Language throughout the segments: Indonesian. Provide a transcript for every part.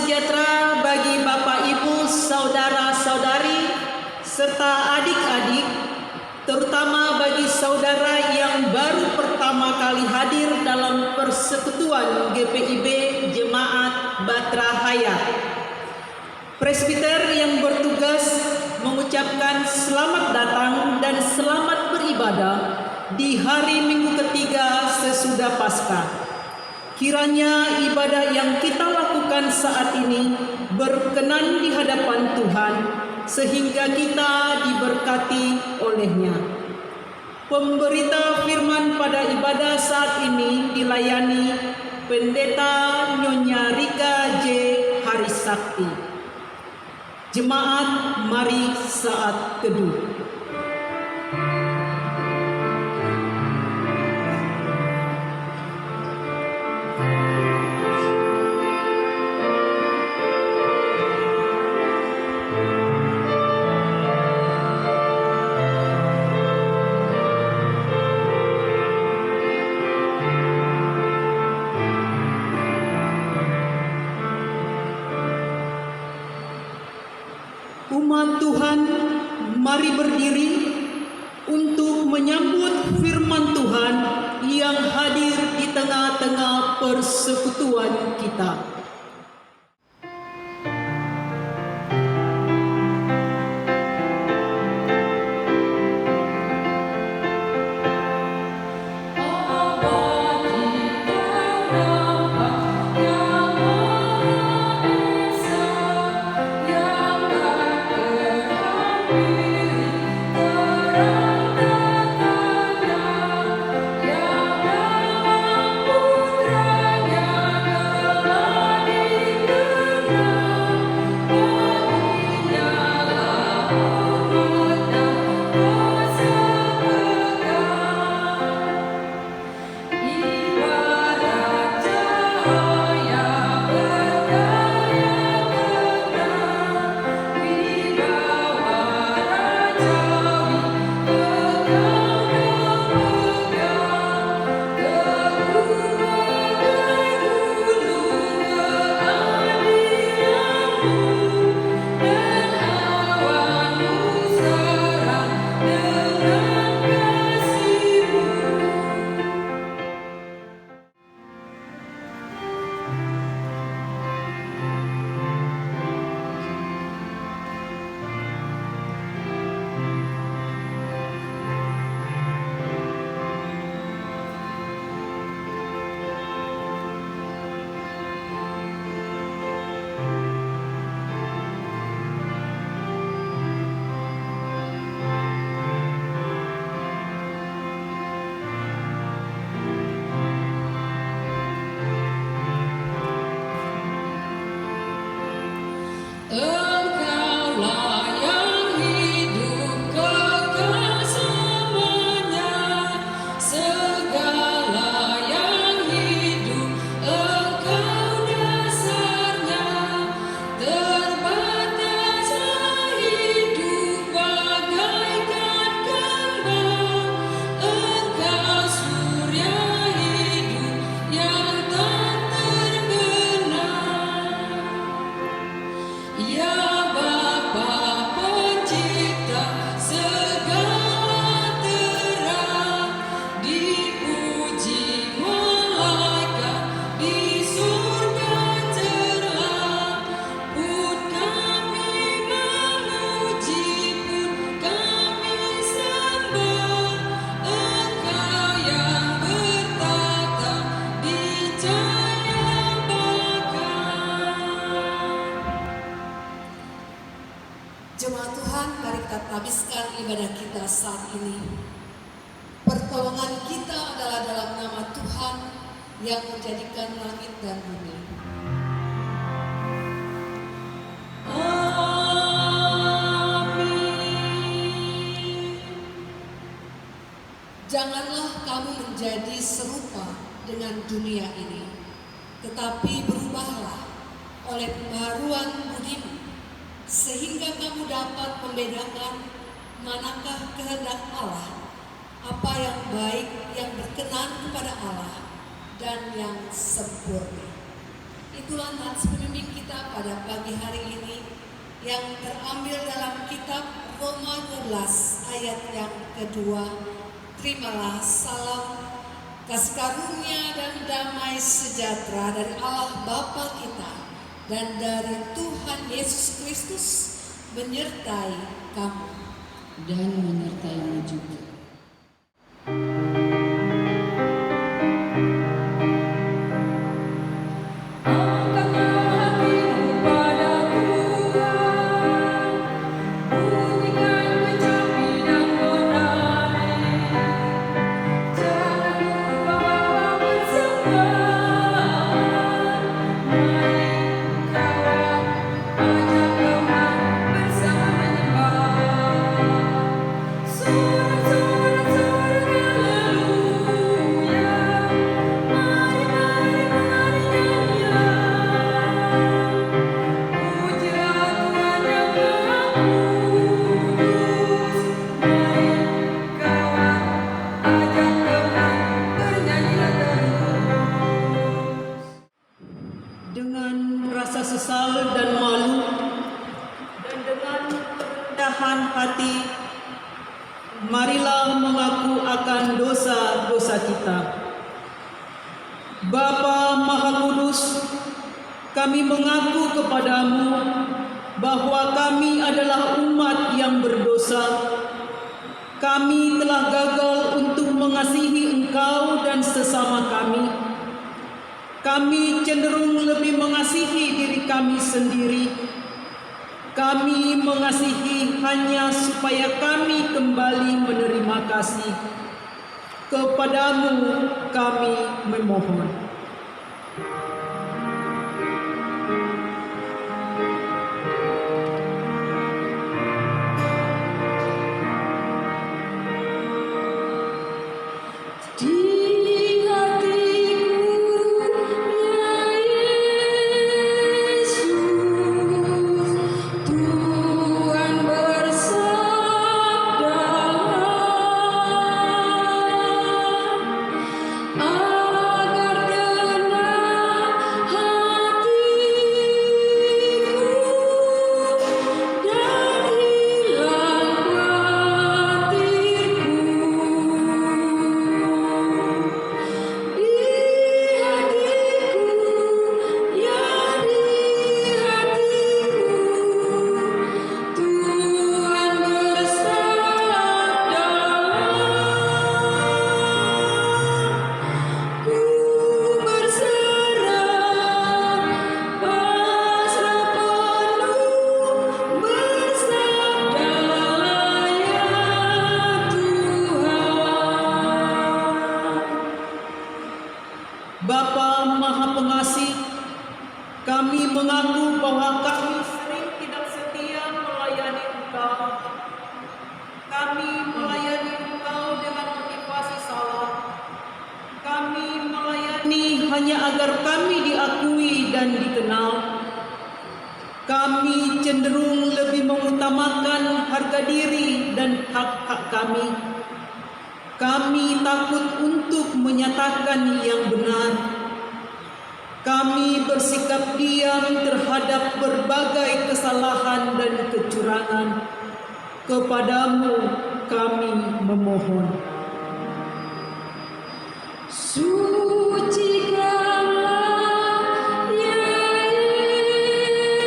sejahtera bagi Bapak, Ibu, saudara-saudari, serta adik-adik, terutama bagi saudara yang baru pertama kali hadir dalam persekutuan GPIB Jemaat Batra Hayat. Presbiter yang bertugas mengucapkan selamat datang dan selamat beribadah di hari Minggu ketiga sesudah Paskah. Kiranya ibadah yang kita lakukan saat ini berkenan di hadapan Tuhan, sehingga kita diberkati olehnya. Pemberita firman pada ibadah saat ini dilayani Pendeta Nyonya Rika J. Harisakti. Jemaat, mari saat teduh. Umat Tuhan, mari berdiri untuk menyambut firman Tuhan yang hadir di tengah-tengah persekutuan kita. Jemaat Tuhan, mari kita habiskan ibadah kita saat ini. Pertolongan kita adalah dalam nama Tuhan yang menjadikan langit dan bumi. Amin. Janganlah kamu menjadi serupa dengan dunia ini, tetapi berubahlah oleh pembaharuan budimu, sehingga kamu dapat membedakan manakah kehendak Allah, apa yang baik, yang berkenan kepada Allah, dan yang sempurna. Itulah nats pembimbing kita pada pagi hari ini yang terambil dalam kitab Roma 12 ayat yang kedua. Terimalah salam, kasih karunia dan damai sejahtera dari Allah Bapa kita dan dari Tuhan Yesus Kristus menyertai kamu. Dan menyertaimu juga. Dengan rasa sesal dan malu dan dengan kerendahan hati, marilah mengaku akan dosa-dosa kita. Bapa Maha Kudus, kami mengaku kepadamu bahwa kami adalah umat yang berdosa. Kami telah gagal untuk mengasihi Engkau dan sesama kami. Kami cenderung lebih mengasihi diri kami sendiri. Kami mengasihi hanya supaya kami kembali menerima kasih. Kepadamu kami memohon. Bapa Maha Pengasih, kami mengaku bahwa kami sering tidak setia melayani Engkau. Kami melayani Engkau dengan motivasi salah. Kami melayani hanya agar kami diakui dan dikenal. Kami cenderung lebih mengutamakan harga diri dan hak-hak kami. Kami takut untuk menyatakan yang benar. Kami bersikap diam terhadap berbagai kesalahan dan kecurangan. Kepadamu kami memohon. Sucikanlah ya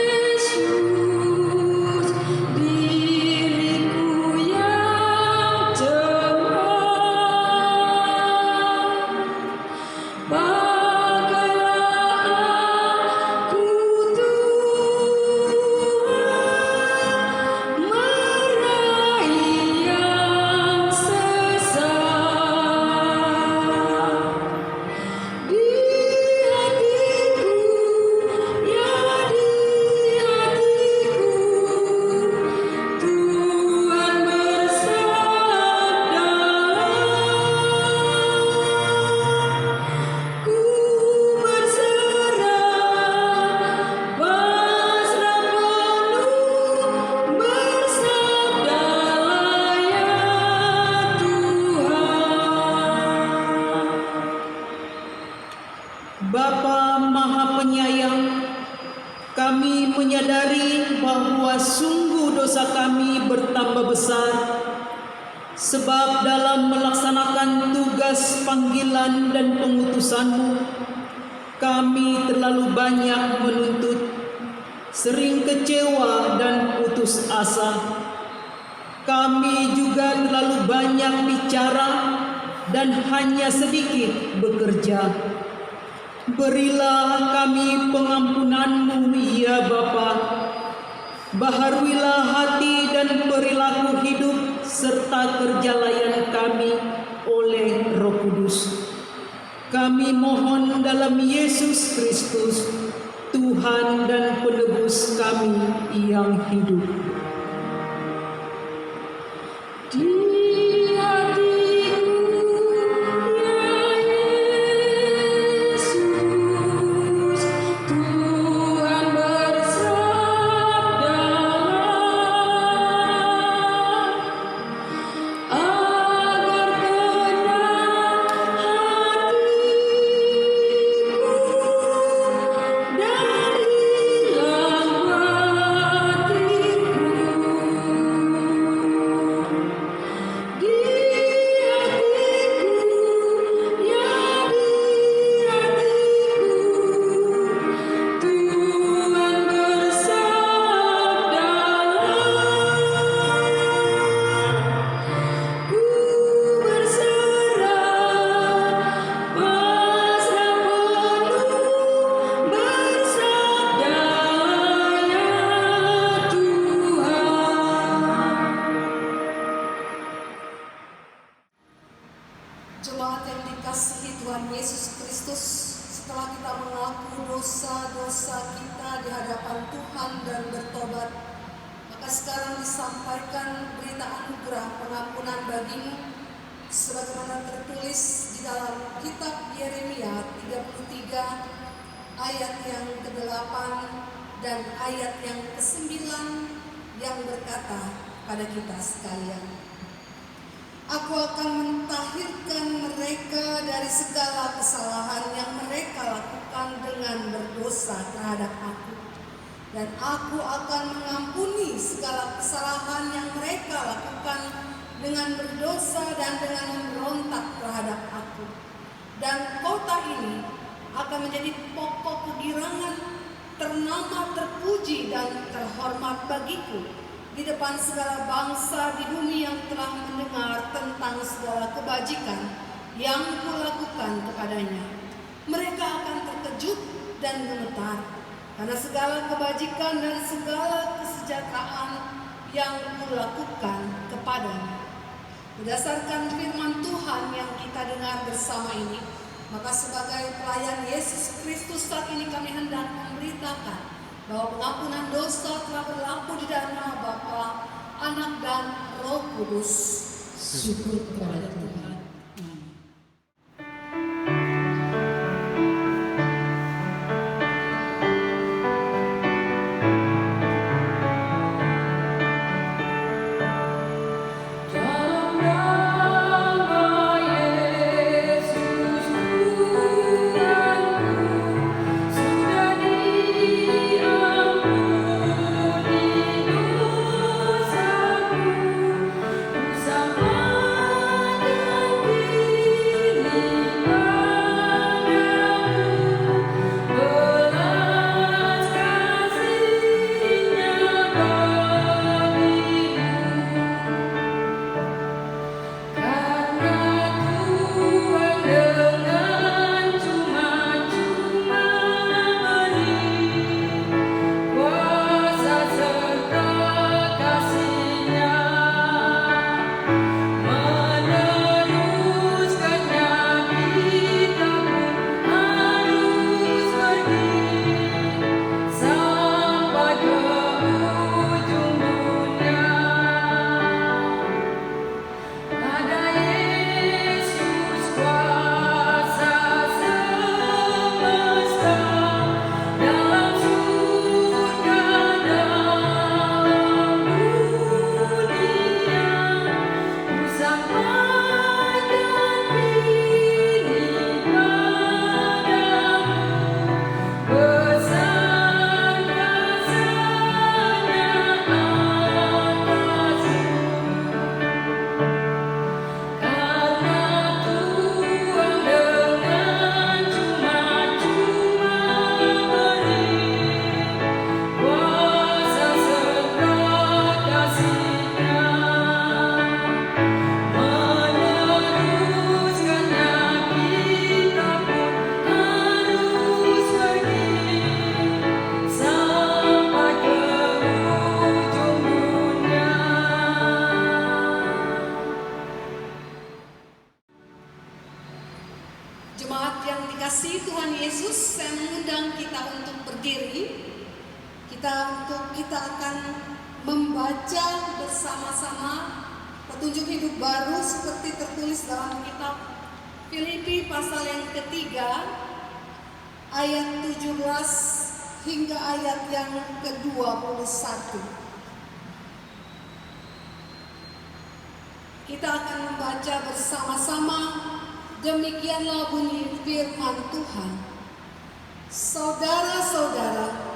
Yesus diriku yang cemas. Pakailah aku Tuhan, meraih yang sesat. bertambah besar, sebab dalam melaksanakan tugas panggilan dan pengutusan-Mu, kami terlalu banyak menuntut, sering kecewa dan putus asa. Kami juga terlalu banyak bicara dan hanya sedikit bekerja. Berilah kami pengampunan-Mu, ya Bapa. Baharuilah hati dan perilaku hidup serta kerja layan kami oleh Roh Kudus. Kami mohon dalam Yesus Kristus, Tuhan dan Penebus kami yang hidup. Di hatiku, ya Yesus, Tuhan bersabda, agar tenang hatiku dan hilang batinku. Di hatiku, ya di hatiku, Tuhan bersabda, ku berserah, pasrah penuh, bersabda ya Tuhan. Jemaat yang dikasihi Tuhan Yesus Kristus, setelah kita mengaku dosa-dosa kita di hadapan Tuhan dan bertobat, maka sekarang disampaikan berita anugerah pengampunan bagimu sebagaimana tertulis di dalam kitab Yeremia 33 ayat yang ke-8 dan ayat yang ke-9 yang berkata pada kita sekalian, Aku akan mentahirkan mereka dari segala kesalahan yang mereka lakukan dengan berdosa terhadap aku. Dan aku akan mengampuni segala kesalahan yang mereka lakukan dengan berdosa dan dengan memberontak terhadap aku. Dan kota ini akan menjadi pokok kegirangan, ternama, terpuji dan terhormat bagiku di depan segala bangsa di bumi yang telah mendengar tentang segala kebajikan yang kulakukan kepadanya. Mereka akan terkejut dan gemetar karena segala kebajikan dan segala kesejahteraan yang kulakukan kepadanya. Berdasarkan firman Tuhan yang kita dengar bersama ini, maka sebagai pelayan Yesus Kristus saat ini kami hendak memberitakan bahwa pengampunan dosa telah berlaku di dalam nama Bapa, Anak dan Roh Kudus. Syukur kepada Tuhan. Dalam nama Yesus Tuhanku, sudah diampuni dosaku, ku sama dengan membaca bersama-sama petunjuk hidup baru seperti tertulis dalam kitab Filipi pasal yang ketiga ayat 17 hingga ayat yang ke-21. Kita akan membaca bersama-sama. Demikianlah bunyi firman Tuhan. Saudara-saudara,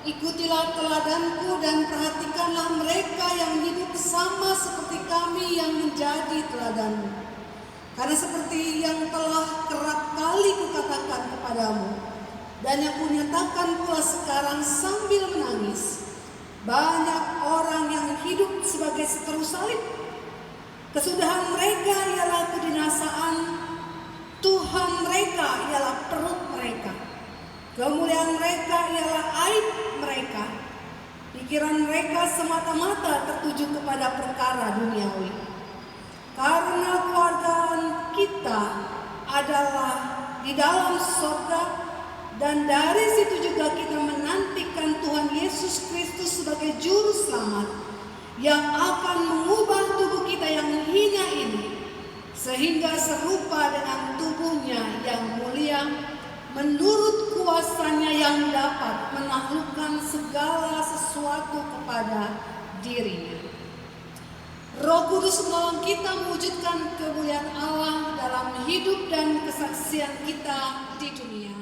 ikutilah teladanku dan perhatikanlah mereka yang hidup sama seperti kami yang menjadi teladanmu. Karena seperti yang telah kerap kali kukatakan kepadamu, dan yang kunyatakan pula sekarang sambil menangis, banyak orang yang hidup sebagai seteru salib. Kesudahan mereka ialah kedinasaan, Tuhan mereka ialah perut mereka. Kemuliaan mereka ialah aib mereka. Pikiran mereka semata-mata tertuju kepada perkara duniawi. Karena keluargaan kita adalah di dalam surga, dan dari situ juga kita menantikan Tuhan Yesus Kristus sebagai juru selamat yang akan mengubah tubuh kita yang hina ini sehingga serupa dengan tubuhnya yang mulia menurut kuasanya yang dapat menaklukkan segala sesuatu kepada dirinya. Roh Kudus menolong kita mewujudkan kemuliaan Allah dalam hidup dan kesaksian kita di dunia.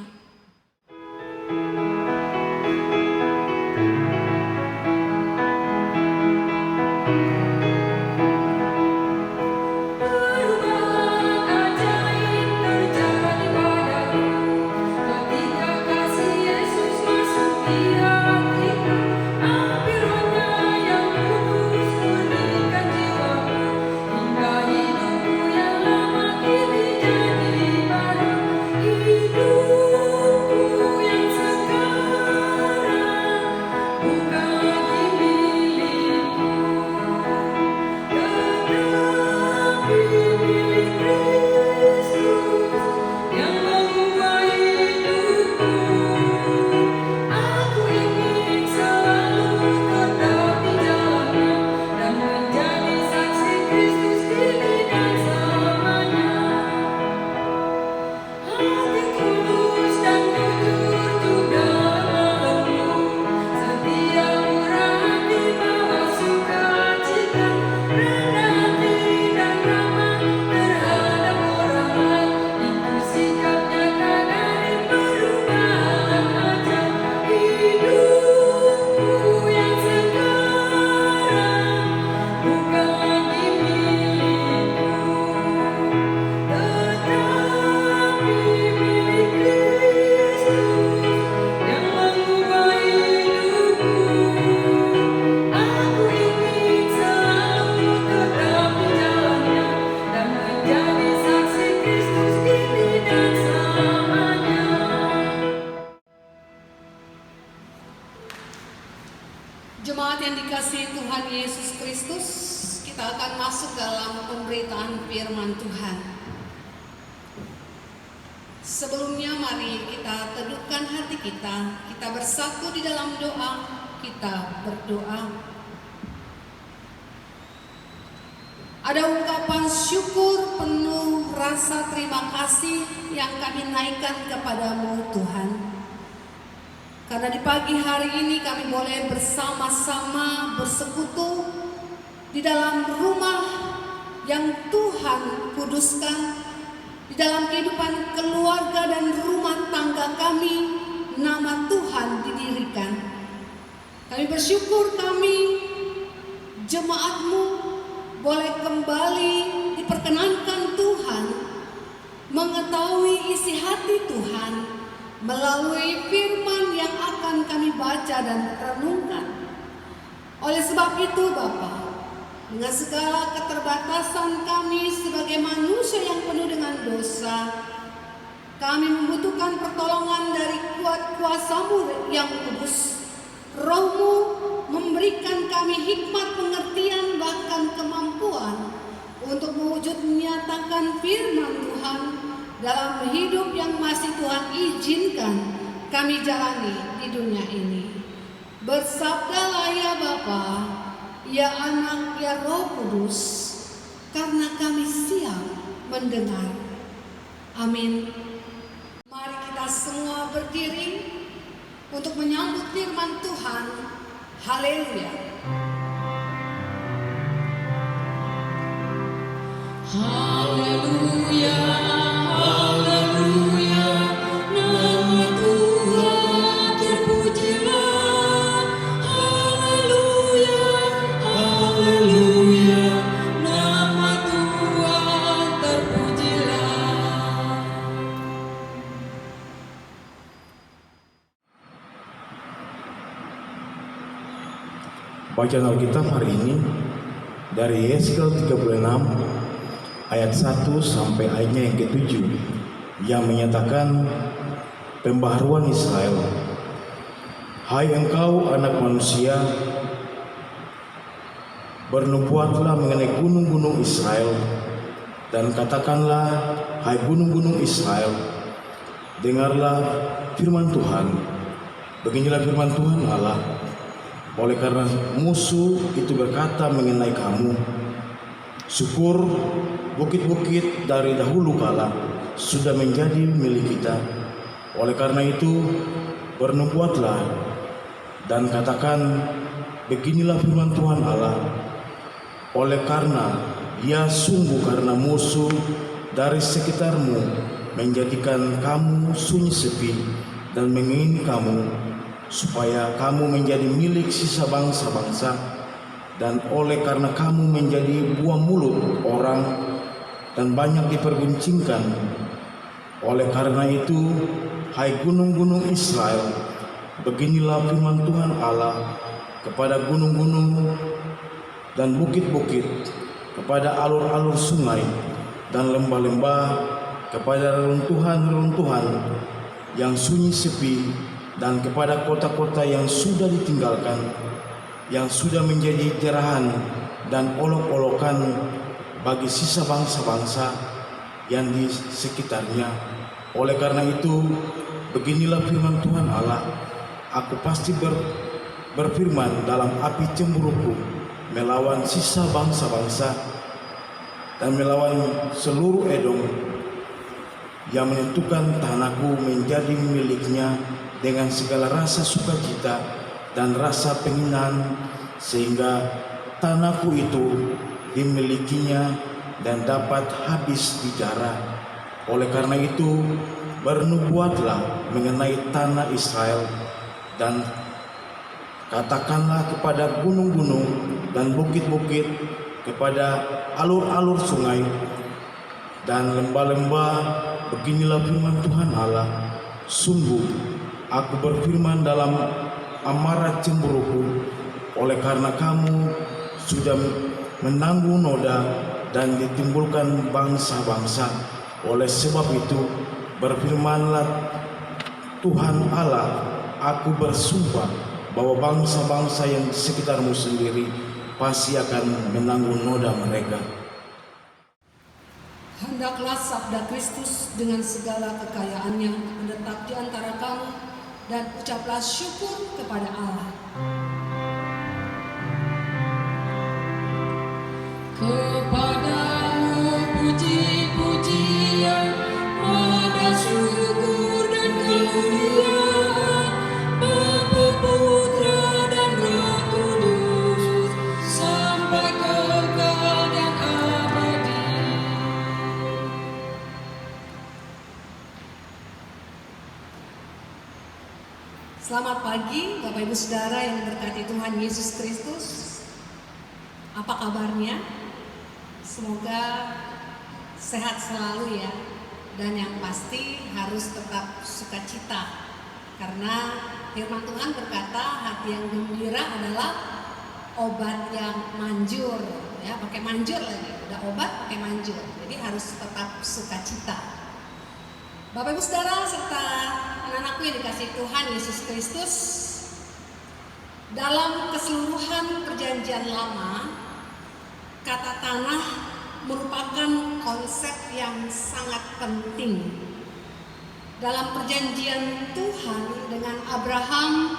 Jemaat yang dikasihi Tuhan Yesus Kristus, kita akan masuk dalam pemberitaan firman Tuhan. Sebelumnya mari kita teduhkan hati kita, kita bersatu di dalam doa, kita berdoa. Ada ungkapan syukur penuh rasa terima kasih yang kami naikkan kepadamu Tuhan. Karena di pagi hari ini kami boleh bersama-sama bersekutu di dalam rumah yang Tuhan kuduskan, di dalam kehidupan keluarga dan rumah tangga kami, nama Tuhan didirikan. Kami bersyukur kami, jemaat-Mu, boleh kembali diperkenankan Tuhan mengetahui isi hati Tuhan melalui firman yang akan kami baca dan renungkan. Oleh sebab itu Bapa, dengan segala keterbatasan kami sebagai manusia yang penuh dengan dosa, kami membutuhkan pertolongan dari kuat kuasa-Mu yang kudus. Roh-Mu memberikan kami hikmat pengertian bahkan kemampuan untuk mewujud menyatakan firman Tuhan dalam hidup yang masih Tuhan izinkan kami jalani di dunia ini. Bersabdalah ya Bapa, ya Anak, ya Roh Kudus, karena kami siap mendengar. Amin. Mari kita semua berdiri untuk menyambut firman Tuhan. Haleluya. Haleluya, haleluya, nama Tuhan terpujilah. Haleluya, haleluya, nama Tuhan terpujilah. Bacaan Alkitab hari ini dari Yeskel 36 ayat 1 sampai ayatnya yang ke-7 yang menyatakan pembaharuan Israel. Hai engkau anak manusia, bernubuatlah mengenai gunung-gunung Israel dan katakanlah, hai gunung-gunung Israel, dengarlah firman Tuhan. Beginilah firman Tuhan Allah. Oleh karena musuh itu berkata mengenai kamu, syukur bukit-bukit dari dahulu kala sudah menjadi milik kita. Oleh karena itu bernubuatlah dan katakan, beginilah firman Tuhan Allah. Oleh karena ya sungguh karena musuh dari sekitarmu menjadikan kamu sunyi sepi dan menginginkan kamu supaya kamu menjadi milik sisa bangsa-bangsa, dan oleh karena kamu menjadi buah mulut orang dan banyak diperguncingkan. Oleh karena itu, hai gunung-gunung Israel, beginilah firman Tuhan Allah kepada gunung-gunung dan bukit-bukit, kepada alur-alur sungai dan lembah-lembah, kepada reruntuhan-reruntuhan yang sunyi sepi, dan kepada kota-kota yang sudah ditinggalkan, yang sudah menjadi jerahan dan olok-olokan bagi sisa bangsa-bangsa yang di sekitarnya. Oleh karena itu, beginilah firman Tuhan Allah, aku pasti berfirman dalam api cemburuku melawan sisa bangsa-bangsa dan melawan seluruh Edom yang menentukan tanahku menjadi miliknya dengan segala rasa sukacita dan rasa penghinaan, sehingga tanahku itu dimilikinya dan dapat habis dijarah. Oleh karena itu bernubuatlah mengenai tanah Israel dan katakanlah kepada gunung-gunung dan bukit-bukit, kepada alur-alur sungai dan lembah-lembah, beginilah firman Tuhan Allah, sungguh aku berfirman dalam amarah cemburuku, oleh karena kamu sudah menanggung noda dan ditimbulkan bangsa-bangsa. Oleh sebab itu berfirmanlah Tuhan Allah, aku bersumpah bahwa bangsa-bangsa yang di sekitarmu sendiri pasti akan menanggung noda mereka. Hendaklah sabda Kristus dengan segala kekayaannya menetap di antara kamu, dan ucaplah syukur kepada Allah. Kepadamu puji-pujian, pada syukur dan kemuliaan, Bapa, Putra dan Roh Kudus, sampai kekal dan abadi. Selamat pagi Bapak Ibu Saudara yang diberkati Tuhan Yesus Kristus. Apa kabarnya? Semoga sehat selalu ya. Dan yang pasti harus tetap sukacita. Karena firman Tuhan berkata hati yang gembira adalah obat yang manjur. Ya, pakai manjur lagi. Udah obat pakai manjur. Jadi harus tetap sukacita. Bapak Ibu Saudara serta anak-anakku yang dikasihi Tuhan Yesus Kristus, dalam keseluruhan perjanjian lama, kata tanah merupakan konsep yang sangat penting. Dalam perjanjian Tuhan dengan Abraham,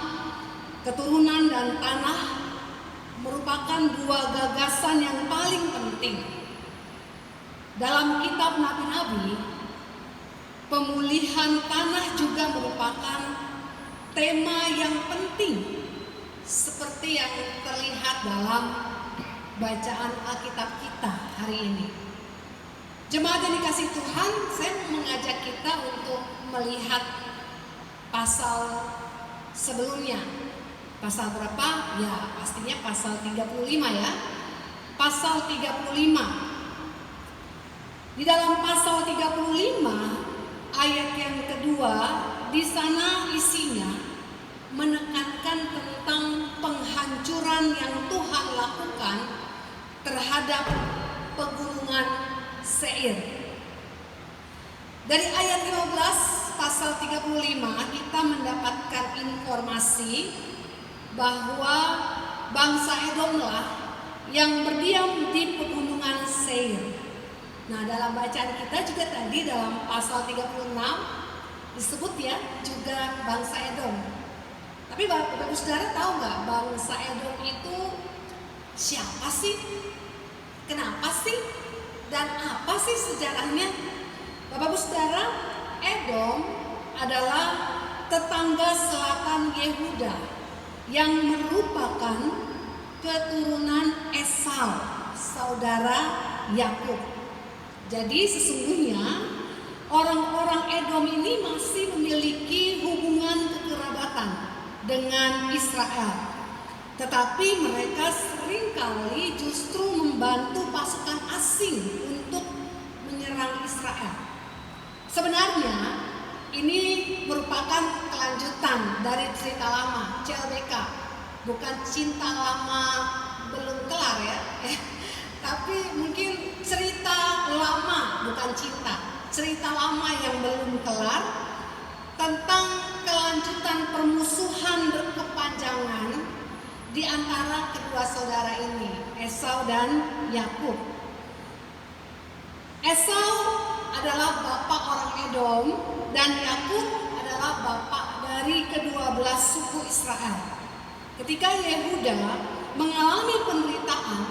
keturunan dan tanah, merupakan dua gagasan yang paling penting. Dalam kitab Nabi-Nabi, pemulihan tanah juga merupakan tema yang penting, seperti yang terlihat dalam bacaan Alkitab kita hari ini. Jemaat yang dikasih Tuhan, saya mengajak kita untuk melihat pasal sebelumnya. Pasal berapa? Ya, pastinya pasal 35 ya. Pasal 35. Di dalam pasal 35 ayat yang kedua, di sana isinya menekankan tentang penghancuran yang Tuhan lakukan terhadap pegunungan Seir. Dari ayat 15 pasal 35 kita mendapatkan informasi bahwa bangsa Edomlah yang berdiam di pegunungan Seir. Nah, dalam bacaan kita juga tadi dalam pasal 36 disebut ya juga bangsa Edom. Tapi Bapak Ibu Saudara tahu nggak bangsa Edom itu siapa sih? Kenapa sih? Dan apa sih sejarahnya? Bapak Ibu Saudara, Edom adalah tetangga selatan Yehuda yang merupakan keturunan Esau, saudara Yakub. Jadi sesungguhnya orang-orang Edom ini masih memiliki hubungan kekerabatan dengan Israel. Tetapi mereka seringkali justru membantu pasukan asing untuk menyerang Israel. Sebenarnya ini merupakan kelanjutan dari cerita lama, CLBK. Bukan cinta lama belum kelar ya. Tapi mungkin cerita lama, bukan cinta. Cerita lama yang belum kelar tentang kelanjutan permusuhan berkepanjangan di antara kedua saudara ini, Esau dan Yakub. Esau adalah bapak orang Edom dan Yakub adalah bapak dari kedua belas suku Israel. Ketika Yehuda mengalami penderitaan,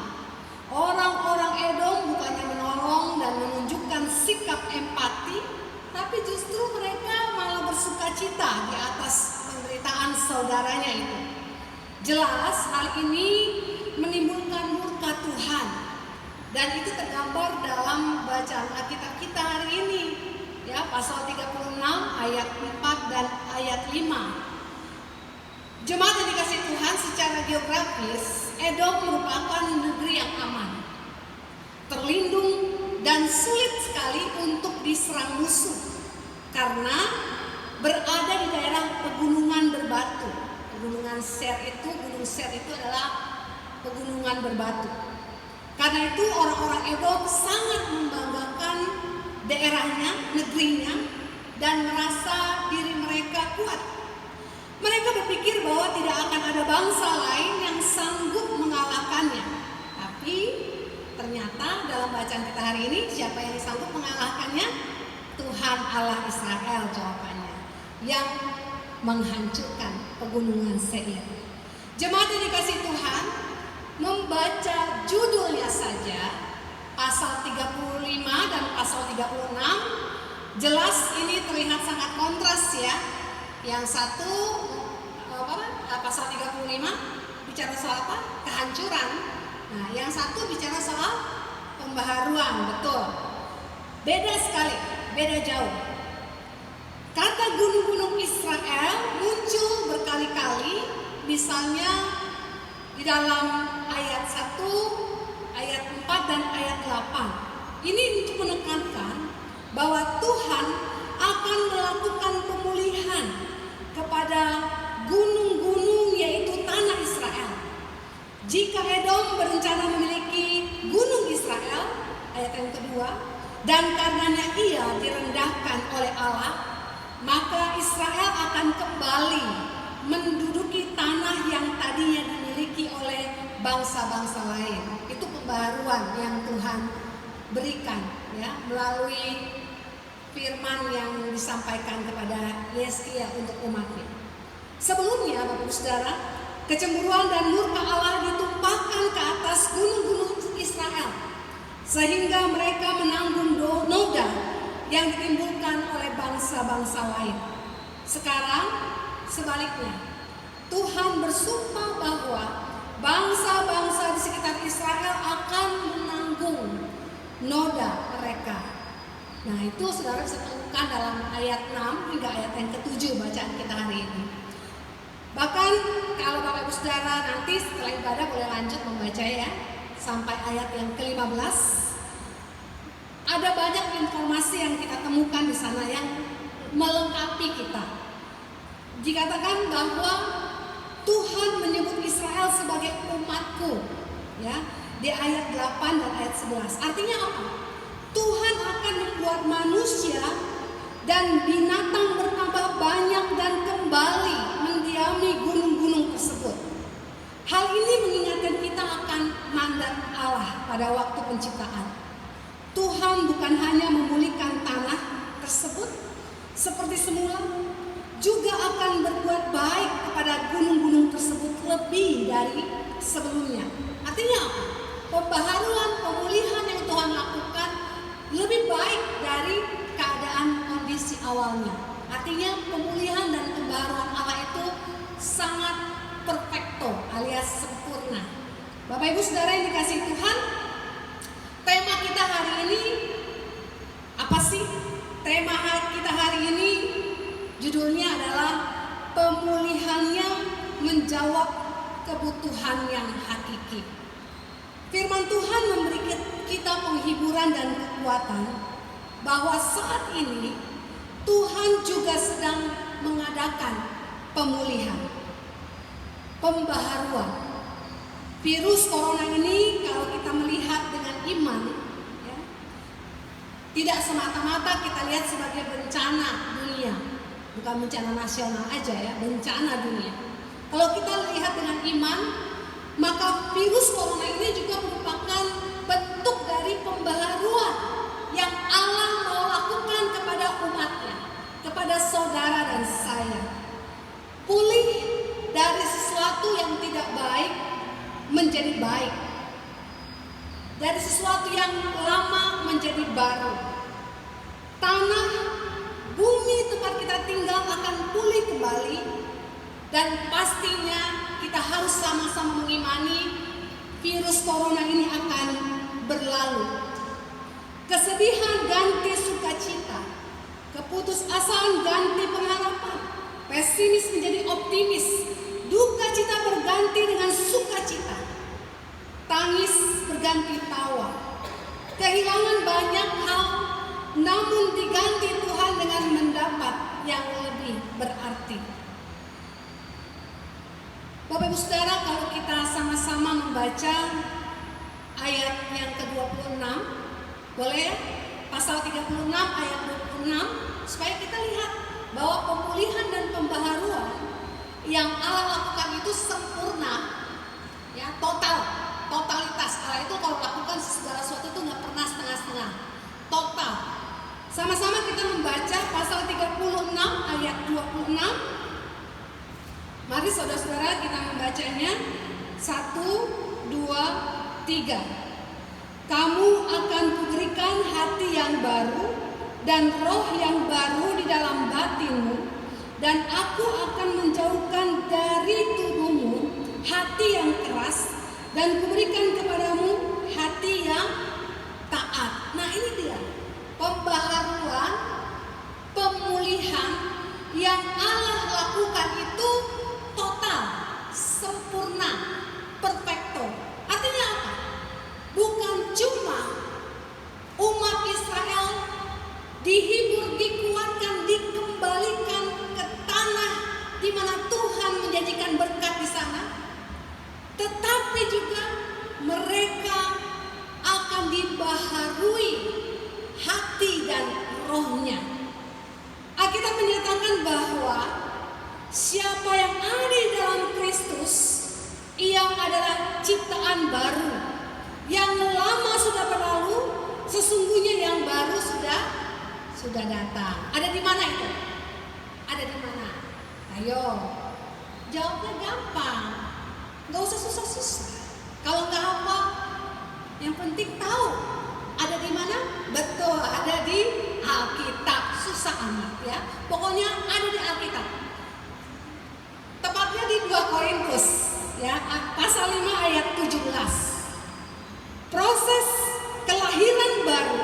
orang-orang Edom bukannya menolong dan menunjukkan sikap empati, tapi justru mereka malah bersuka cita di atas penderitaan saudaranya itu. Jelas hal ini menimbulkan murka Tuhan, dan itu tergambar dalam bacaan Alkitab kita hari ini. Ya, pasal 36 ayat 4 dan ayat 5. Jemaat yang dikasih Tuhan, secara geografis Edom merupakan negeri yang aman, terlindung dan sulit sekali untuk diserang musuh karena berada di daerah pegunungan berbatu. Pegunungan Gunung Seir itu adalah pegunungan berbatu. Karena itu orang-orang Edom sangat membanggakan daerahnya, negerinya, dan merasa diri mereka kuat. Mereka berpikir bahwa tidak akan ada bangsa lain yang sanggup mengalahkannya. Tapi ternyata dalam bacaan kita hari ini, siapa yang sanggup mengalahkannya? Tuhan Allah Israel jawabannya, yang menghancurkan pegunungan Seir. Jemaat yang dikasih Tuhan, membaca judulnya saja, pasal 35 dan pasal 36, jelas ini terlihat sangat kontras ya. Yang satu pasal 35 bicara soal apa? Kehancuran. Nah, yang satu bicara soal pembaharuan, betul. Beda sekali, beda jauh. Kata gunung-gunung Israel muncul berkali-kali, misalnya di dalam ayat 1, ayat 4 dan ayat 8. Ini untuk menekankan bahwa Tuhan akan melakukan pemulihan kepada gunung-gunung, yaitu tanah Israel. Jika Edom berencana memiliki gunung Israel, ayat yang kedua, dan karenanya ia direndahkan oleh Allah, maka Israel akan kembali menduduki tanah yang tadinya dimiliki oleh bangsa-bangsa lain. Itu pembaharuan yang Tuhan berikan ya melalui firman yang disampaikan kepada Yesaya untuk umatnya. Sebelumnya Bapak Saudara, Kecemburuan dan murka Allah ditumpahkan ke atas gunung-gunung Israel, sehingga mereka menanggung noda yang ditimbulkan oleh bangsa-bangsa lain. Sekarang sebaliknya, Tuhan bersumpah bahwa bangsa-bangsa di sekitar Israel akan menanggung noda mereka. Nah, itu saudara bisa temukan dalam ayat 6 hingga ayat yang ke-7 bacaan kita hari ini. Bahkan kalau Bapak Ibu Saudara nanti setelah ibadah boleh lanjut membaca ya sampai ayat yang ke-15. Ada banyak informasi yang kita temukan di sana yang melengkapi kita. Dikatakan bahwa Tuhan menyebut Israel sebagai umatku, ya, di ayat 8 dan ayat 11. Artinya apa? Tuhan akan membuat manusia dan binatang bertambah banyak dan kembali mendiami gunung-gunung tersebut. Hal ini mengingatkan kita akan mandat Allah pada waktu penciptaan. Tuhan bukan hanya memulihkan tanah tersebut seperti semula, juga akan berbuat baik kepada gunung-gunung tersebut lebih dari sebelumnya. Artinya apa? Pembaharuan, pemulihan yang Tuhan lakukan lebih baik dari keadaan kondisi awalnya. Artinya pemulihan dan pembaharuan Allah itu sangat perfecto alias sempurna. Bapak Ibu Saudara yang dikasihi Tuhan, tema kita hari ini apa sih? Tema kita hari ini judulnya adalah pemulihannya menjawab kebutuhan yang hakiki. Firman Tuhan memberi kita penghiburan dan kekuatan bahwa saat ini Tuhan juga sedang mengadakan pemulihan, pembaharuan. Virus corona ini kalau kita melihat dengan iman, ya, tidak semata-mata kita lihat sebagai bencana dunia, bukan bencana nasional aja ya, bencana dunia. Kalau kita lihat dengan iman, maka virus corona ini juga merupakan bentuk dari pembaharuan yang Allah mau lakukan kepada umatnya, kepada saudara dan saya. Pulih dari sesuatu yang tidak baik menjadi baik, dari sesuatu yang lama menjadi baru. Tanah, bumi tempat kita tinggal akan pulih kembali, dan pastinya kita harus sama-sama mengimani virus corona ini akan berlalu. Kesedihan ganti sukacita, keputusasaan ganti pengharapan, pesimis menjadi optimis, duka cita berganti dengan sukacita, tangis berganti tawa. Kehilangan banyak hal, namun diganti Tuhan dengan mendapat yang lebih berarti. Bapak Ibu Saudara, kalau kita sama-sama membaca ayat yang ke-26, boleh ya? Pasal 36 ayat 26, supaya kita lihat bahwa pemulihan dan pembaharuan yang Allah lakukan itu sempurna, ya, totalitas. Allah itu kalau lakukan segala sesuatu itu nggak pernah setengah-setengah, total. Sama-sama kita membaca pasal 36 ayat 26. Mari saudara-saudara kita membacanya. 1, 2, 3. Kamu akan kuberikan hati yang baru dan roh yang baru di dalam batinmu, dan aku akan menjauhkan dari tubuhmu hati yang keras dan kuberikan kepadamu hati yang taat. Nah, ini dia pembaharuan, pemulihan yang Allah lakukan itu total, sempurna, perfecto. Artinya apa? Bukan cuma umat Israel dihibur, dikuatkan, dikembalikan ke tanah di mana Tuhan menjanjikan berkat di sana, tetapi juga mereka akan dibaharui hati dan rohnya. Alkitab menyatakan bahwa siapa yang ada di dalam Kristus, ia adalah ciptaan baru. Yang lama sudah berlalu, sesungguhnya yang baru sudah datang. Ada di mana itu? Ada di mana? Ayo, jawabnya gampang. Nggak usah susah-susah. Kalau nggak apa, yang penting tahu ada di mana? Betul, ada di Alkitab. Susah amat ya. Pokoknya ada di Alkitab. Tepatnya di 2 Korintus ya, pasal 5 ayat 17. Proses kelahiran baru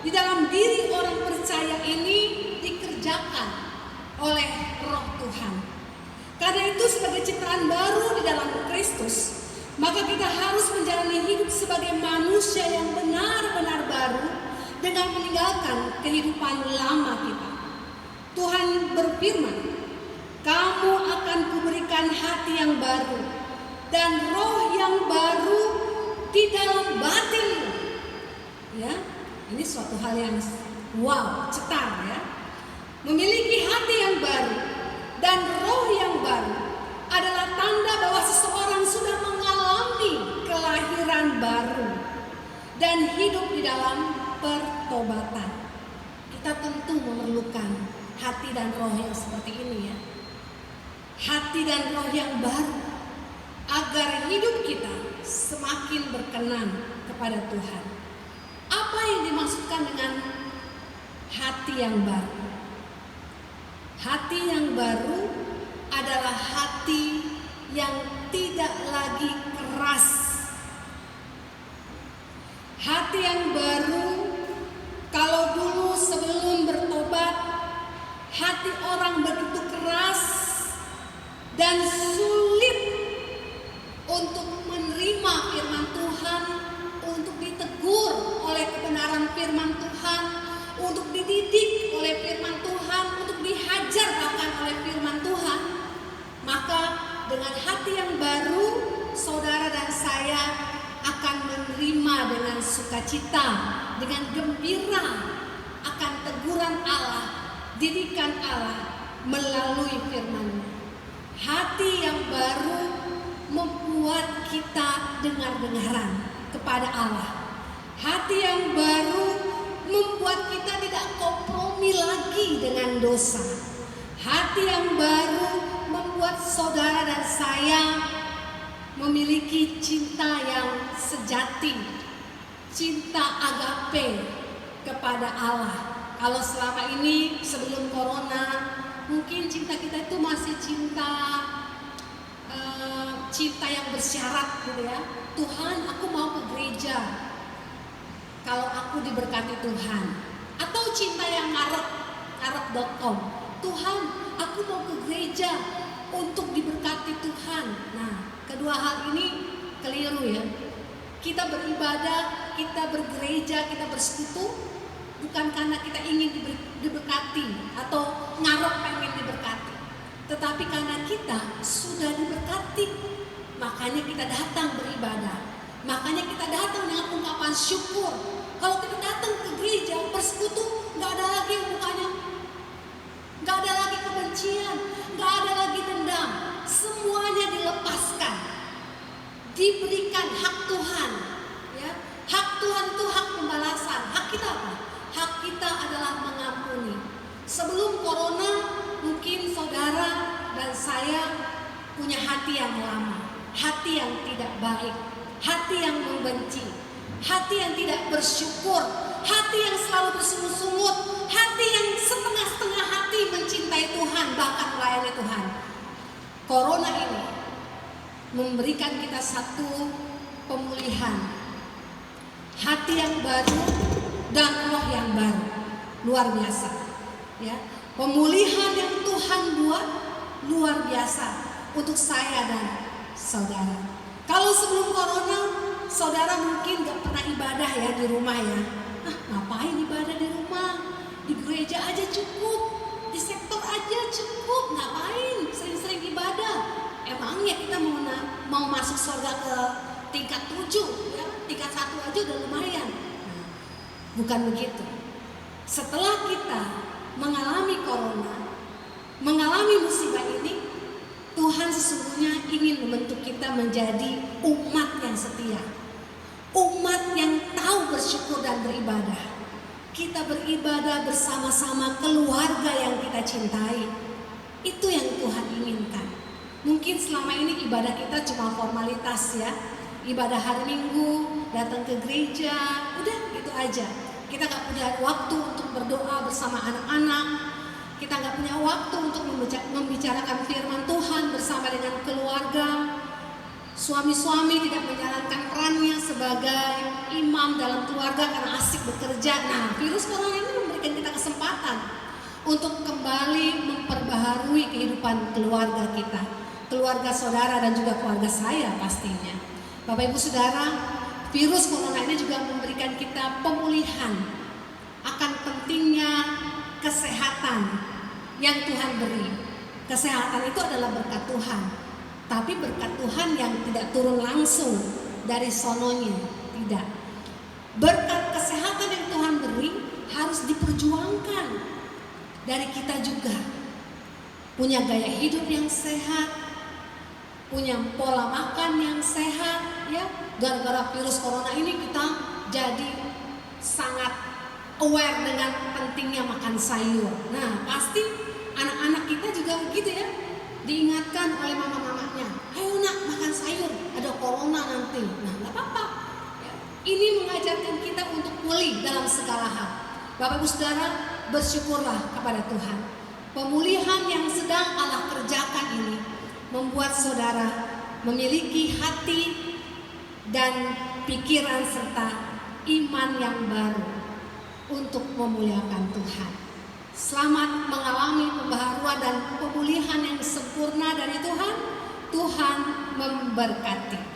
di dalam diri orang percaya ini dikerjakan oleh Roh Tuhan. Karena itu sebagai ciptaan baru di dalam Kristus, maka kita harus menjalani hidup sebagai manusia yang benar-benar baru dengan meninggalkan kehidupan lama kita. Tuhan berfirman, "Kamu akan kuberikan hati yang baru dan roh yang baru di dalam batinmu." Ya, ini suatu hal yang wow, cetar ya. Memiliki hati yang baru dan roh yang baru adalah tanda bahwa seseorang sudah mengalami kelahiran baru dan hidup di dalam pertobatan. Kita tentu memerlukan hati dan roh yang seperti ini ya. Hati dan roh yang baru agar hidup kita semakin berkenan kepada Tuhan. Apa yang dimaksudkan dengan hati yang baru? Hati yang baru adalah hati yang tidak lagi keras. Hati yang baru, kalau dulu sebelum bertobat, hati orang begitu keras dan sulit untuk menerima firman Tuhan, untuk ditegur oleh kebenaran firman Tuhan, untuk dididik oleh firman Tuhan, untuk dihajar bahkan oleh firman Tuhan. Maka dengan hati yang baru, saudara dan saya akan menerima dengan sukacita, dengan gembira akan teguran Allah, didikan Allah melalui firman-Nya. Hati yang baru membuat kita dengar-dengaran kepada Allah. Hati yang baru membuat kita tidak kompromi lagi dengan dosa. Hati yang baru membuat saudara dan saya memiliki cinta yang sejati, cinta agape kepada Allah. Kalau selama ini sebelum corona, mungkin cinta kita itu masih cinta yang bersyarat gitu ya. Tuhan, aku mau ke gereja kalau aku diberkati Tuhan. Atau cinta yang ngarep.com. Tuhan, aku mau ke gereja untuk diberkati Tuhan. Nah, kedua hal ini keliru ya. Kita beribadah, kita bergereja, kita bersekutu bukan karena kita ingin diberkati atau ngarep pengen diberkati, tetapi karena kita sudah diberkati. Makanya kita datang beribadah. Makanya kita datang dengan ungkapan syukur. Kalau kita datang ke gereja bersekutu, nggak ada lagi mukanya, nggak ada lagi kebencian, nggak ada lagi dendam. Semuanya dilepaskan, diberikan hak Tuhan. Ya, hak Tuhan itu hak pembalasan. Hak kita apa? Hak kita adalah mengampuni. Sebelum corona, mungkin saudara dan saya punya hati yang lama. Hati yang tidak baik, hati yang membenci, hati yang tidak bersyukur, hati yang selalu bersungut-sungut, hati yang setengah-setengah hati mencintai Tuhan, bahkan melayani Tuhan. Corona ini memberikan kita satu pemulihan, hati yang baru dan roh yang baru, luar biasa. Ya, pemulihan yang Tuhan buat luar biasa untuk saya dan saudara. Kalau sebelum corona, saudara mungkin gak pernah ibadah ya di rumah ya. Ngapain ibadah di rumah? Di gereja aja cukup, di sektor aja cukup. Ngapain sering-sering ibadah? Emangnya kita mau masuk surga ke tingkat 7 ya? Tingkat 1 aja udah lumayan. Bukan begitu. Setelah kita mengalami corona, mengalami musibah ini, Tuhan sesungguhnya ingin membentuk kita menjadi umat yang setia, umat yang tahu bersyukur dan beribadah. Kita beribadah bersama-sama keluarga yang kita cintai. Itu yang Tuhan inginkan. Mungkin selama ini ibadah kita cuma formalitas ya. Ibadah hari Minggu, datang ke gereja, udah gitu aja. Kita gak punya waktu untuk berdoa bersama anak-anak. Kita gak punya waktu untuk membicarakan firman Tuhan bersama dengan keluarga. Suami-suami tidak menjalankan perannya sebagai imam dalam keluarga karena asik bekerja. Nah, virus corona ini memberikan kita kesempatan untuk kembali memperbaharui kehidupan keluarga kita, keluarga saudara dan juga keluarga saya pastinya. Bapak Ibu Saudara, virus corona ini juga memberikan kita pemulihan akan pentingnya kesehatan yang Tuhan beri. Kesehatan itu adalah berkat Tuhan, tapi berkat Tuhan yang tidak turun langsung dari sononya, tidak. Berkat kesehatan yang Tuhan beri harus diperjuangkan dari kita juga. Punya gaya hidup yang sehat, punya pola makan yang sehat, ya. Gara-gara virus corona ini kita jadi sangat aware dengan pentingnya makan sayur. Nah, pasti anak-anak kita juga begitu ya, diingatkan oleh mama-mamanya, ayo nak makan sayur, ada corona nanti. Nah, gak apa-apa ya. Ini mengajarkan kita untuk pulih dalam segala hal. Bapak Ibu Saudara, bersyukurlah kepada Tuhan. Pemulihan yang sedang Allah kerjakan ini membuat saudara memiliki hati dan pikiran serta iman yang baru untuk memuliakan Tuhan. Selamat mengalami pembaharuan dan pemulihan yang sempurna dari Tuhan. Tuhan memberkati.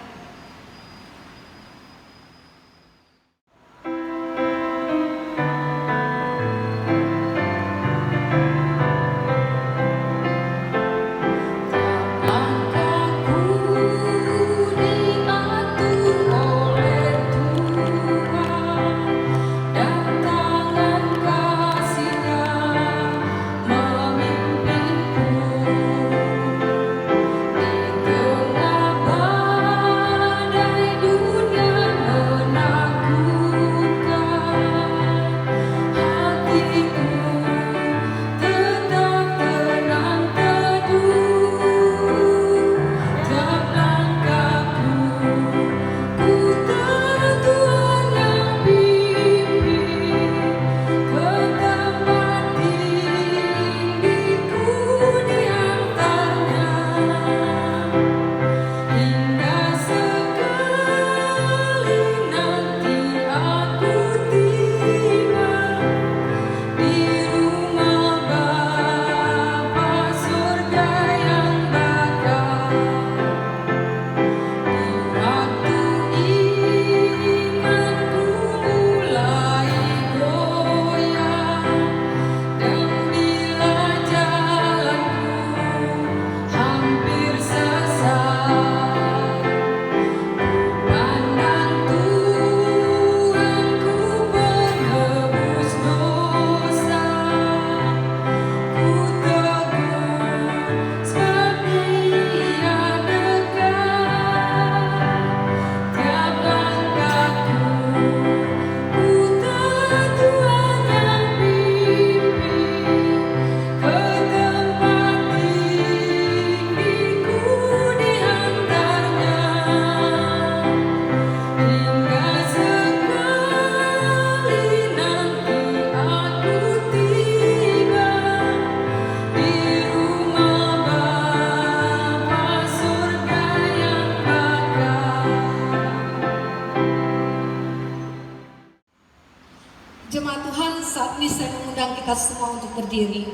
Jemaat Tuhan, saat ini saya mengundang kita semua untuk berdiri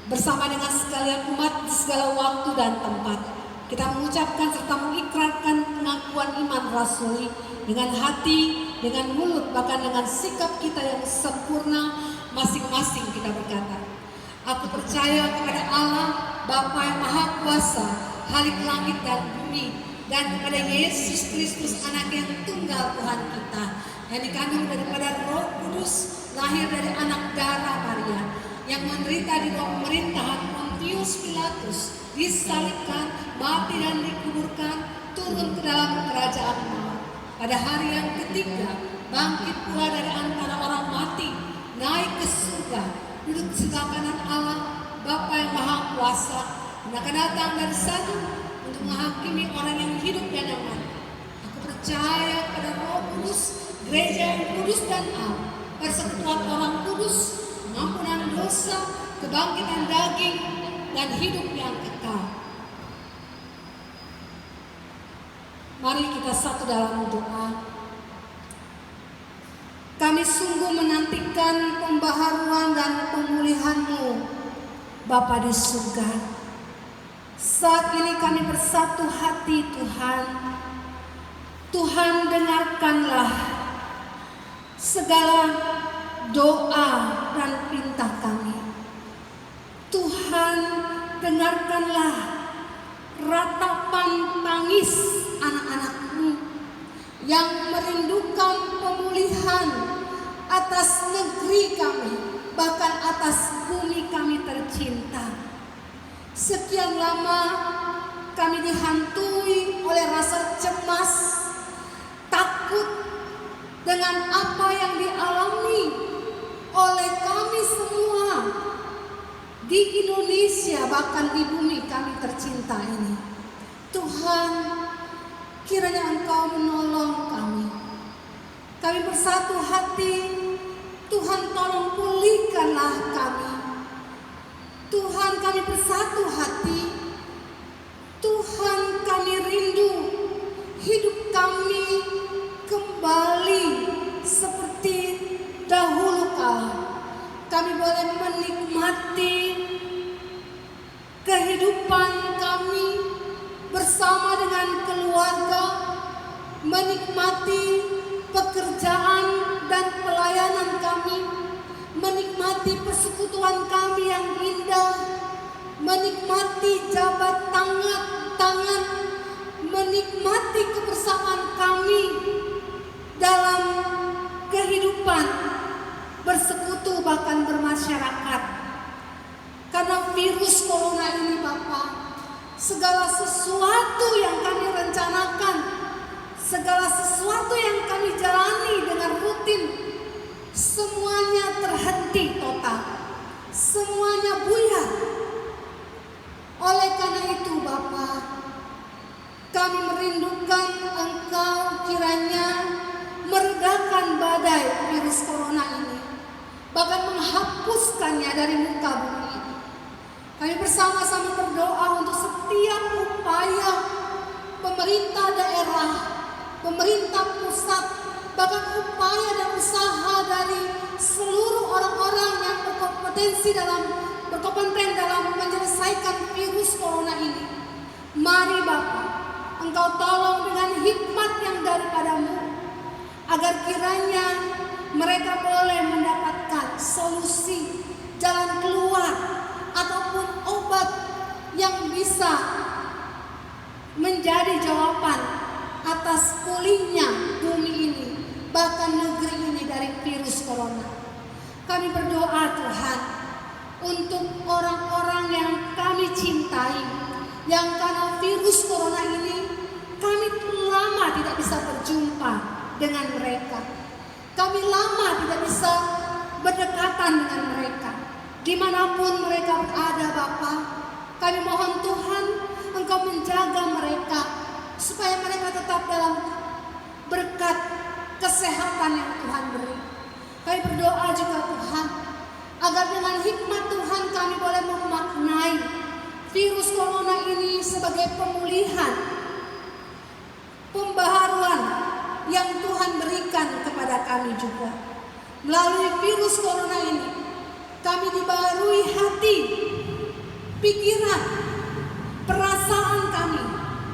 bersama dengan sekalian umat di segala waktu dan tempat. Kita mengucapkan serta mengikrarkan pengakuan iman rasuli dengan hati, dengan mulut, bahkan dengan sikap kita yang sempurna. Masing-masing kita berkata, aku percaya kepada Allah Bapa yang Maha Kuasa, Khalik langit dan bumi, dan kepada Yesus Kristus anak yang tunggal Tuhan kita, yang dikandung daripada Roh Kudus, lahir dari anak darah Maria, yang menderita di bawah pemerintahan Pontius Pilatus, disalibkan, mati dan dikuburkan, turun ke dalam kerajaan maut. Pada hari yang ketiga, bangkit pula dari antara orang mati, naik ke surga, duduk di sebelah kanan Allah, Bapa yang Maha Kuasa, Anda akan datang dari sana untuk menghakimi orang yang hidup dan aman. Aku percaya pada Roh Kudus, gereja yang kudus dan am, persekutuan orang kudus, pengampunan dosa, kebangkitan daging, dan hidup yang kekal. Mari kita satu dalam doa. Kami sungguh menantikan pembaharuan dan pemulihan-Mu, Bapa di surga. Saat ini kami bersatu hati, Tuhan. Tuhan, dengarkanlah segala doa dan perintah kami. Tuhan, dengarkanlah ratapan tangis anak-anak-Mu yang merindukan pemulihan atas negeri kami, bahkan atas bumi kami tercinta. Sekian lama kami dihantui oleh rasa cemas, takut dengan apa yang dialami oleh kami semua di Indonesia, bahkan di bumi kami tercinta ini. Tuhan, kiranya Engkau menolong kami. Kami bersatu hati, Tuhan tolong pulihkanlah kami. Tuhan, kami bersatu hati. Tuhan, kami rindu hidup kami kembali seperti dahulu kala. Kami boleh menikmati kehidupan kami bersama dengan keluarga, menikmati pekerjaan dan pelayanan kami, menikmati persekutuan kami yang indah, menikmati jabat tangan, menikmati kebersamaan kami dalam kehidupan bersekutu bahkan bermasyarakat. Karena virus corona ini, Bapak, segala sesuatu yang kami rencanakan, segala sesuatu yang kami jalani dengan rutin, semuanya terhenti total, semuanya buyar. Oleh karena itu, Bapa, kami merindukan Engkau kiranya meredakan badai virus corona ini, bahkan menghapuskannya dari muka bumi ini. Kami bersama-sama berdoa untuk setiap upaya pemerintah daerah, pemerintah pusat, bahkan upaya dan usaha dari seluruh orang-orang yang berkompeten dalam menyelesaikan virus corona ini. Mari Bapa, Engkau tolong dengan hikmat yang daripada-Mu, agar kiranya mereka boleh mendapatkan solusi, jalan keluar, ataupun obat yang bisa menjadi jawaban atas pulihnya bumi ini, bahkan negeri ini dari virus corona. Kami berdoa Tuhan untuk orang-orang yang kami cintai, yang karena virus corona ini kami lama tidak bisa berjumpa dengan mereka. Kami lama tidak bisa berdekatan dengan mereka. Dimanapun mereka berada, Bapa, kami mohon Tuhan Engkau menjaga mereka, supaya mereka tetap dalam berkat kesehatan yang Tuhan beri. Kami berdoa juga Tuhan, agar dengan hikmat Tuhan kami boleh memaknai virus corona ini sebagai pemulihan, pembaharuan yang Tuhan berikan kepada kami juga. Melalui virus corona ini, kami dibaharui hati, pikiran, perasaan kami,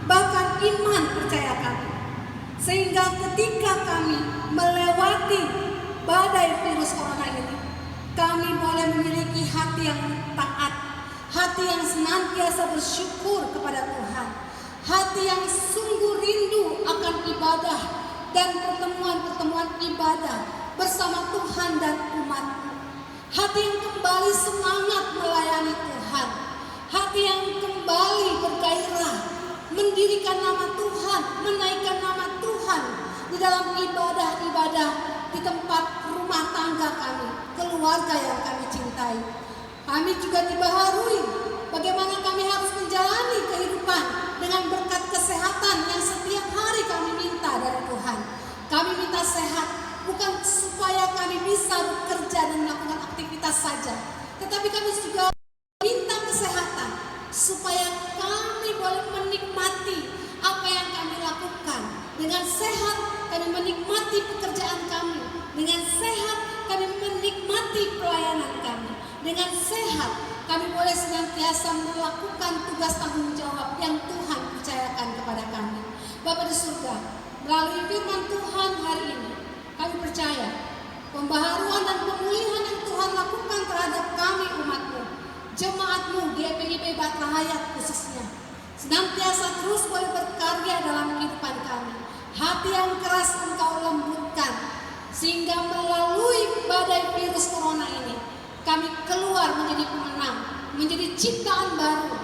bahkan iman percaya kami. Sehingga ketika kami melewati badai virus corona ini, kami boleh memiliki hati yang taat, hati yang senantiasa bersyukur kepada Tuhan, hati yang sungguh rindu akan ibadah dan pertemuan-pertemuan ibadah bersama Tuhan dan umat. Hati yang kembali semangat melayani Tuhan, hati yang kembali bergairah mendirikan nama Tuhan, menaikkan nama Tuhan di dalam ibadah-ibadah di tempat rumah tangga kami, keluarga yang kami cintai. Kami juga dibaharui bagaimana kami harus menjalani kehidupan dengan berkat kesehatan yang setiap hari kami minta dari Tuhan. Kami minta sehat bukan supaya kami bisa bekerja dan melakukan aktivitas saja, tetapi kami juga minta kesehatan supaya kami boleh menikmati apa yang kami lakukan. Dengan sehat kami menikmati pekerjaan kami, dengan sehat kami menikmati pelayanan kami, dengan sehat kami boleh senantiasa melakukan tugas tanggung jawab yang Tuhan percayakan kepada kami. Bapa di surga, melalui firman Tuhan hari ini, kami percaya pembaharuan dan pemulihan yang Tuhan lakukan terhadap kami umat-Mu, jemaat-Mu GPIB Batra Hayat khususnya, senantiasa terus boleh berkarya dalam kehidupan kami. Hati yang keras Engkau lembutkan, sehingga melalui badai virus corona ini, kami keluar menjadi pemenang, menjadi ciptaan baru.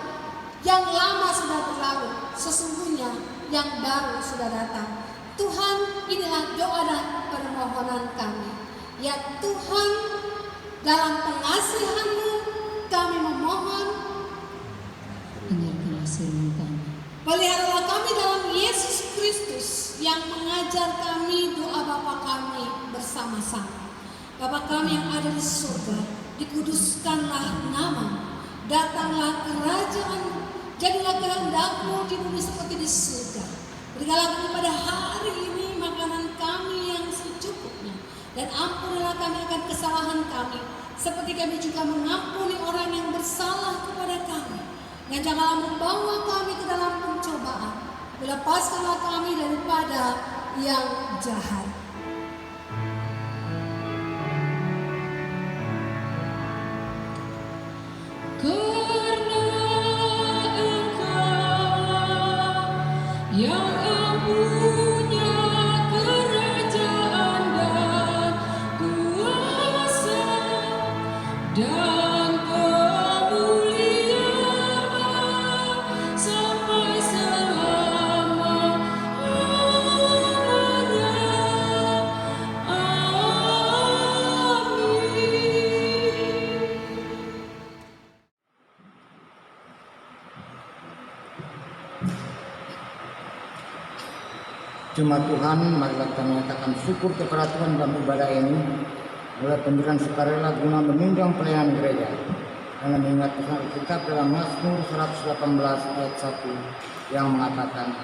Yang lama sudah berlalu, sesungguhnya yang baru sudah datang. Tuhan, inilah doa dan permohonan kami. Ya Tuhan, dalam pengasihan-Mu kami memohon, Dengarkanlah seru kami. peliharalah kami dalam Yesus Kristus yang mengajar kami doa Bapa kami bersama-sama. Bapa kami yang ada di surga, dikuduskanlah nama-Mu, datanglah kerajaan-Mu, jadilah kehendak-Mu di bumi seperti di surga. Berikanlah kami pada hari ini makanan kami yang secukupnya, dan ampunilah kami akan kesalahan kami, seperti kami juga mengampuni orang yang bersalah kepada kami. Dan janganlah membawa kami ke dalam pencobaan, lepaskanlah kami daripada yang jahat. Karena Engkau yang punya kerajaan dan kuasa dan kemuliaan sampai selama-lamanya. Amin. Jemaat Tuhan, marilah kita menyatakan syukur kepada Tuhan dalam ibadah ini, mulai pendirian sukarela guna menunjang pelayanan gereja, dengan mengingat pesan Alkitab dalam Mazmur 118 ayat 1 yang mengatakan,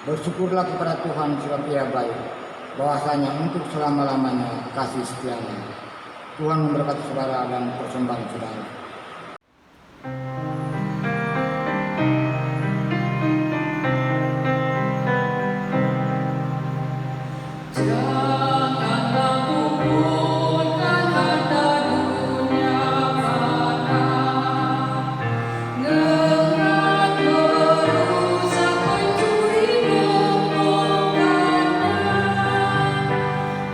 bersyukurlah kepada Tuhan sebab Ia baik, bahwasanya untuk selama-lamanya kasih setianya. Tuhan memberkati saudara dan persembahan saudara. Janganlah kumpulkan harta dunia fana, ngerat merusak pencuri membongkarnya.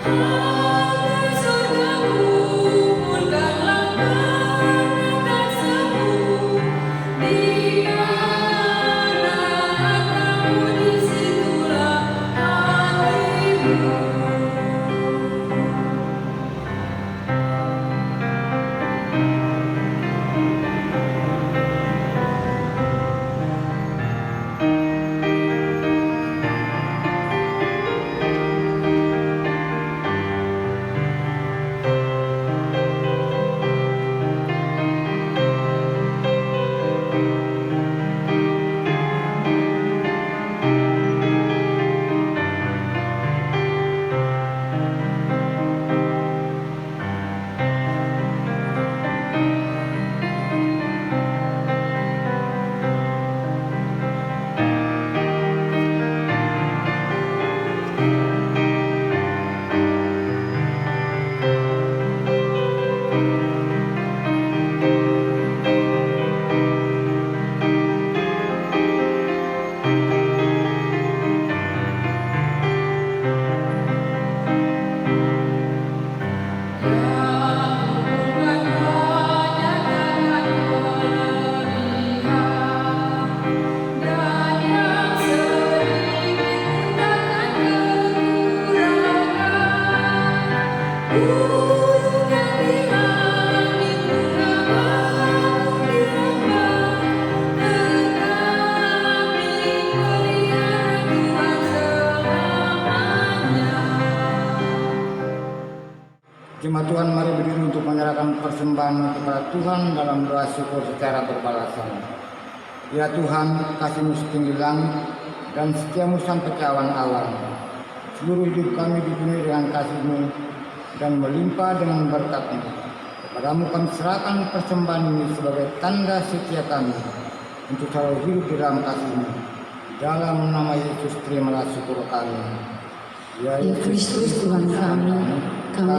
Harta surga kumpulkanlah karena semu, di mana hartamu disitulah hatimu. Burung yang di langit bunga di lembah, Jemaat Tuhan, mari berdiri untuk menyerahkan persembahan kepada Tuhan dalam doa syukur secara berbalasan. Ya Tuhan, kasih-Mu setinggi langit dan setiamu sampai ke awan-awan. Seluruh hidup kami dipenuhi dengan kasih-Mu dan melimpah dengan berkat-Mu. Kepadamu kami serahkan persembahan ini sebagai tanda setia kami untuk selalu hidup di dalam kasih-Mu. Dalam nama Yesus, terimalah syukur kami. Ya Kristus Tuhan kami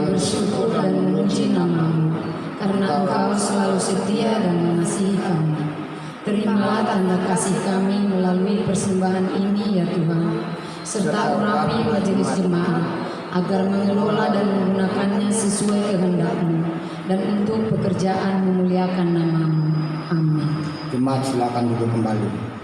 bersyukur dan memuji nama-Mu, karena Engkau selalu setia dan mengasihi kami. Terimalah tanda kasih kami melalui persembahan ini ya Tuhan, serta urapi majelis jemaat, agar mengelola dan menggunakannya sesuai kehendak-Mu, dan untuk pekerjaan memuliakan nama-Mu. Amin. Jemaat silakan duduk kembali.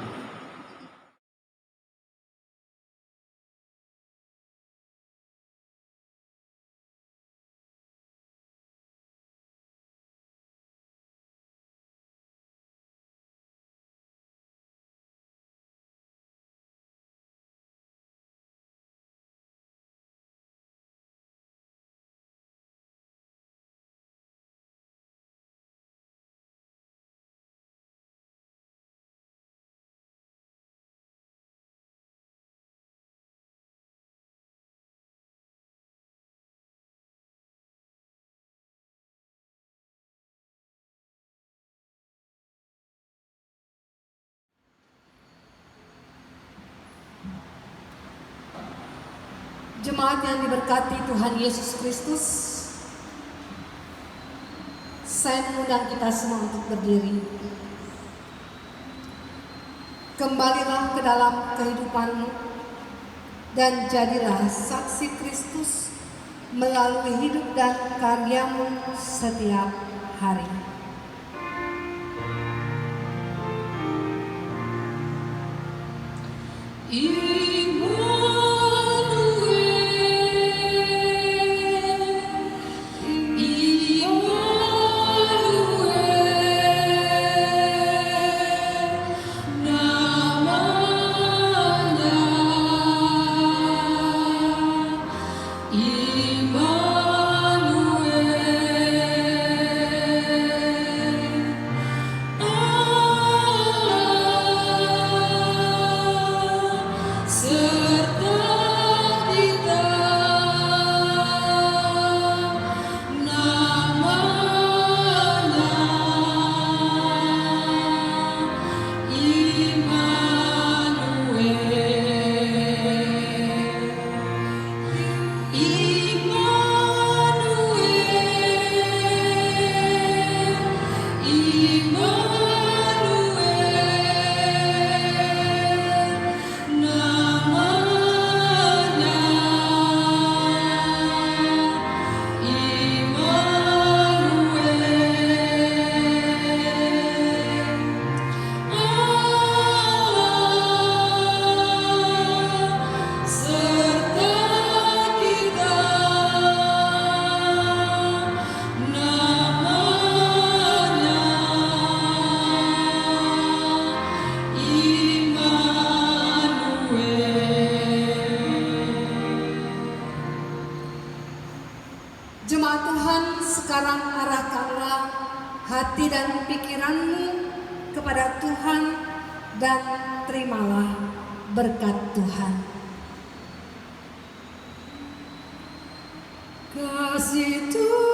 Jemaat yang diberkati Tuhan Yesus Kristus, saya mengundang kita semua untuk berdiri. Kembalilah ke dalam kehidupanmu dan jadilah saksi Kristus melalui hidup dan karyamu setiap hari. Jemaat Tuhan, sekarang arahkanlah hati dan pikiranmu kepada Tuhan dan terimalah berkat Tuhan. Kasih Tuhan